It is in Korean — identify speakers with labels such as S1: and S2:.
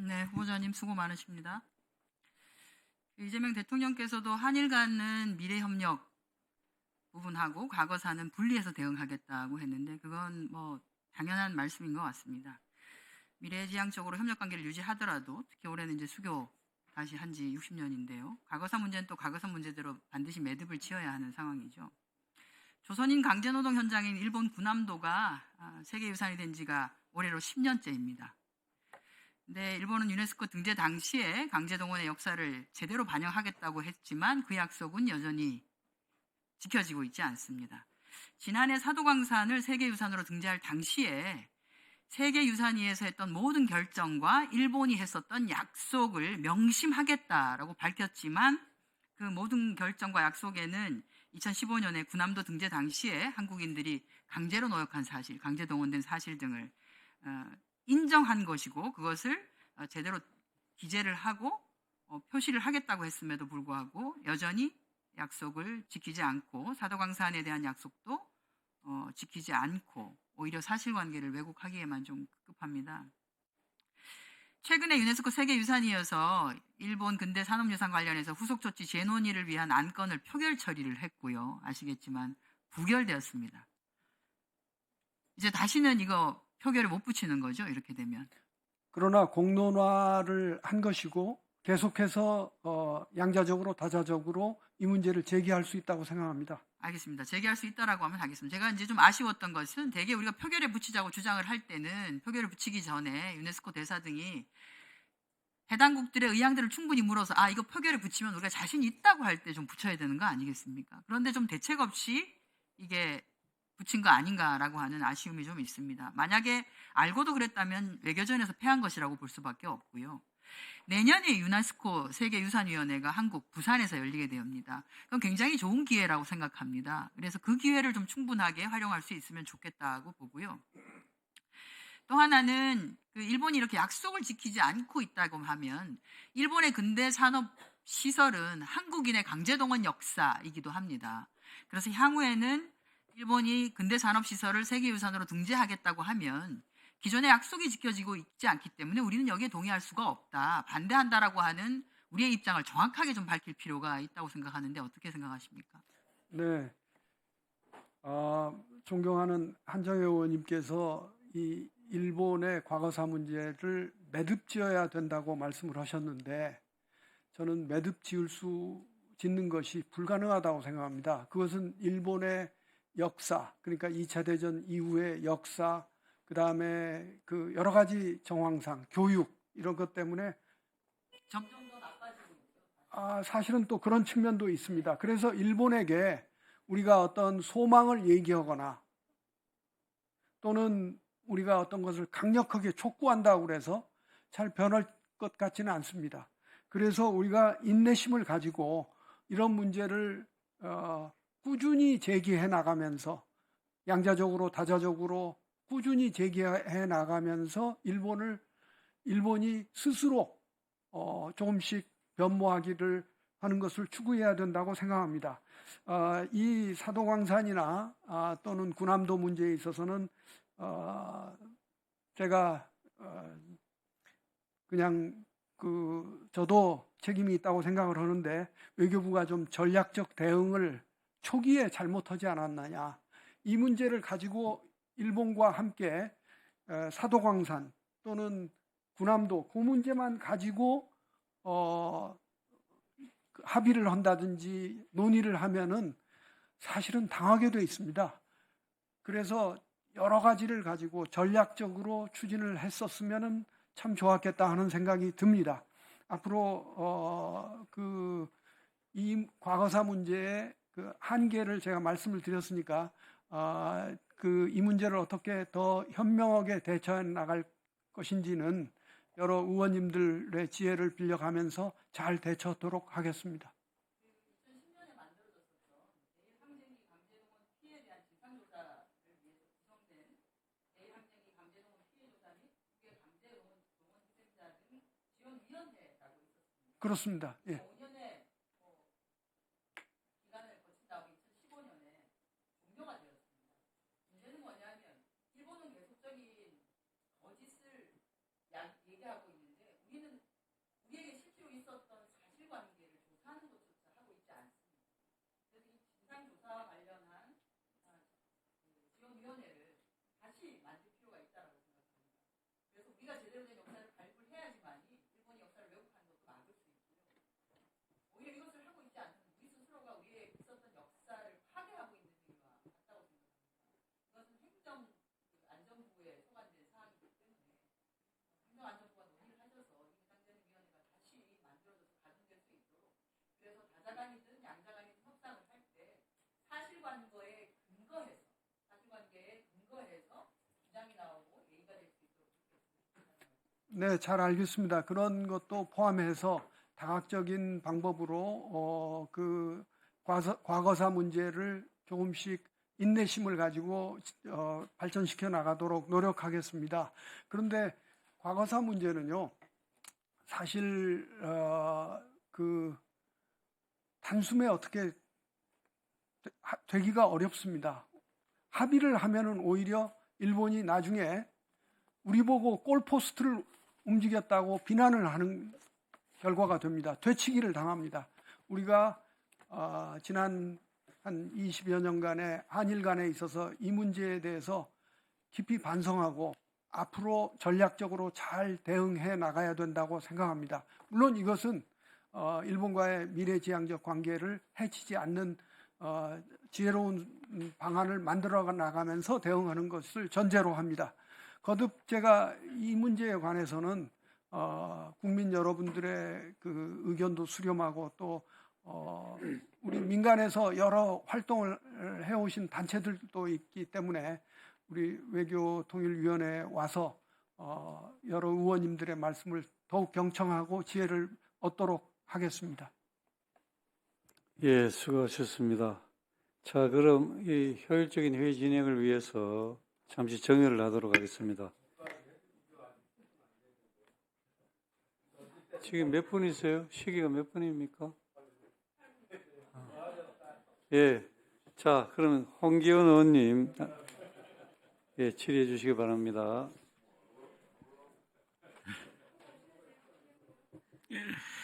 S1: 네, 후보자님 수고 많으십니다. 이재명 대통령께서도 한일 간은 미래협력 부분하고 과거사는 분리해서 대응하겠다고 했는데 그건 뭐 당연한 말씀인 것 같습니다. 미래지향적으로 협력관계를 유지하더라도 특히 올해는 이제 수교 다시 한 지 60년인데요. 과거사 문제는 또 과거사 문제대로 반드시 매듭을 지어야 하는 상황이죠. 조선인 강제노동 현장인 일본 군함도가 세계유산이 된 지가 올해로 10년째입니다. 근데 일본은 유네스코 등재 당시에 강제동원의 역사를 제대로 반영하겠다고 했지만 그 약속은 여전히 지켜지고 있지 않습니다. 지난해 사도광산을 세계유산으로 등재할 당시에 세계유산위에서 했던 모든 결정과 일본이 했었던 약속을 명심하겠다라고 밝혔지만 그 모든 결정과 약속에는 2015년에 군함도 등재 당시에 한국인들이 강제로 노역한 사실, 강제동원된 사실 등을 인정한 것이고 그것을 제대로 기재를 하고 표시를 하겠다고 했음에도 불구하고 여전히 약속을 지키지 않고 사도광산에 대한 약속도 지키지 않고 오히려 사실관계를 왜곡하기에만 좀 급급합니다. 최근에 유네스코 세계유산이어서 일본 근대 산업유산 관련해서 후속 조치 재논의를 위한 안건을 표결 처리를 했고요. 아시겠지만 부결되었습니다. 이제 다시는 이거 표결을 못 붙이는 거죠. 이렇게 되면.
S2: 그러나 공론화를 한 것이고 계속해서 양자적으로 다자적으로 이 문제를 제기할 수 있다고 생각합니다.
S1: 알겠습니다. 제기할 수 있다라고 하면 하겠습니다. 제가 이제 좀 아쉬웠던 것은 대개 우리가 표결에 붙이자고 주장을 할 때는 표결을 붙이기 전에 유네스코 대사 등이 해당국들의 의향들을 충분히 물어서 이거 표결에 붙이면 우리가 자신 있다고 할 때 좀 붙여야 되는 거 아니겠습니까? 그런데 좀 대책 없이 이게 붙인 거 아닌가라고 하는 아쉬움이 좀 있습니다. 만약에 알고도 그랬다면 외교전에서 패한 것이라고 볼 수밖에 없고요. 내년에 유네스코 세계유산위원회가 한국 부산에서 열리게 됩니다. 그건 굉장히 좋은 기회라고 생각합니다. 그래서 그 기회를 좀 충분하게 활용할 수 있으면 좋겠다고 보고요. 또 하나는 일본이 이렇게 약속을 지키지 않고 있다고 하면 일본의 근대 산업 시설은 한국인의 강제동원 역사이기도 합니다. 그래서 향후에는 일본이 근대 산업 시설을 세계유산으로 등재하겠다고 하면 기존의 약속이 지켜지고 있지 않기 때문에 우리는 여기에 동의할 수가 없다. 반대한다라고 하는 우리의 입장을 정확하게 좀 밝힐 필요가 있다고 생각하는데 어떻게 생각하십니까?
S2: 네, 존경하는 한정혜 의원님께서 이 일본의 과거사 문제를 매듭지어야 된다고 말씀을 하셨는데 저는 짓는 것이 불가능하다고 생각합니다. 그것은 일본의 역사, 그러니까 2차 대전 이후의 역사, 그 다음에 그 여러 가지 정황상, 교육 이런 것 때문에
S1: 점점 더 나빠지고 있죠.
S2: 사실은 또 그런 측면도 있습니다. 그래서 일본에게 우리가 어떤 소망을 얘기하거나 또는 우리가 어떤 것을 강력하게 촉구한다고 그래서 잘 변할 것 같지는 않습니다. 그래서 우리가 인내심을 가지고 이런 문제를 꾸준히 제기해 나가면서 양자적으로 다자적으로 꾸준히 제기해 나가면서 일본이 스스로 조금씩 변모하기를 하는 것을 추구해야 된다고 생각합니다. 이 사도광산이나 또는 군함도 문제에 있어서는 제가 그냥 저도 책임이 있다고 생각을 하는데 외교부가 좀 전략적 대응을 초기에 잘못하지 않았느냐. 이 문제를 가지고 일본과 함께 사도광산 또는 군함도 그 문제만 가지고 합의를 한다든지 논의를 하면은 사실은 당하게 돼 있습니다. 그래서 여러 가지를 가지고 전략적으로 추진을 했었으면은 참 좋았겠다 하는 생각이 듭니다. 앞으로 이 과거사 문제의 그 한계를 제가 말씀을 드렸으니까 이 문제를 어떻게 더 현명하게 대처해 나갈 것인지는 여러 의원님들의 지혜를 빌려가면서 잘 대처하도록 하겠습니다.
S1: 2010년에 만들어졌었던 내일항쟁이 강제동원 피해에 대한 진상조사를 위해서 구성된 내일항쟁이 강제동원 피해조사 및 국외 강제동원 희생자 등 지원위원회라고 있었습니다.
S2: 그렇습니다. 예.
S1: 5년의 기간을 거친 다음에 2015년에 종료가 되었습니다. 문제는 뭐냐면 일본은 계속적인 거짓을 얘기하고 있는데 우리는 그래서 다자간이든 양자간이든 협상을 할 때 사실관계에 근거해서 주장이 나오고 얘기가 될 수 있도록
S2: 네, 잘 알겠습니다. 그런 것도 포함해서 다각적인 방법으로 그 과거사 문제를 조금씩 인내심을 가지고 발전시켜 나가도록 노력하겠습니다. 그런데 과거사 문제는요, 사실 그 단숨에 어떻게 되기가 어렵습니다. 합의를 하면은 오히려 일본이 나중에 우리 보고 골포스트를 움직였다고 비난을 하는 결과가 됩니다. 되치기를 당합니다. 우리가 지난 한 20여 년간의 한일 간에 있어서 이 문제에 대해서 깊이 반성하고 앞으로 전략적으로 잘 대응해 나가야 된다고 생각합니다. 물론 이것은 일본과의 미래지향적 관계를 해치지 않는 지혜로운 방안을 만들어 나가면서 대응하는 것을 전제로 합니다. 거듭 제가 이 문제에 관해서는 국민 여러분들의 그 의견도 수렴하고 또 우리 민간에서 여러 활동을 해오신 단체들도 있기 때문에 우리 외교통일위원회에 와서 여러 의원님들의 말씀을 더욱 경청하고 지혜를 얻도록 하겠습니다.
S3: 예, 수고하셨습니다. 자, 그럼 이 효율적인 회의 진행을 위해서 잠시 정회를 하도록 하겠습니다. 지금 몇 분이세요? 시기가 몇 분입니까? 예. 자, 그러면 홍기훈 의원님, 예, 질의해 주시기 바랍니다.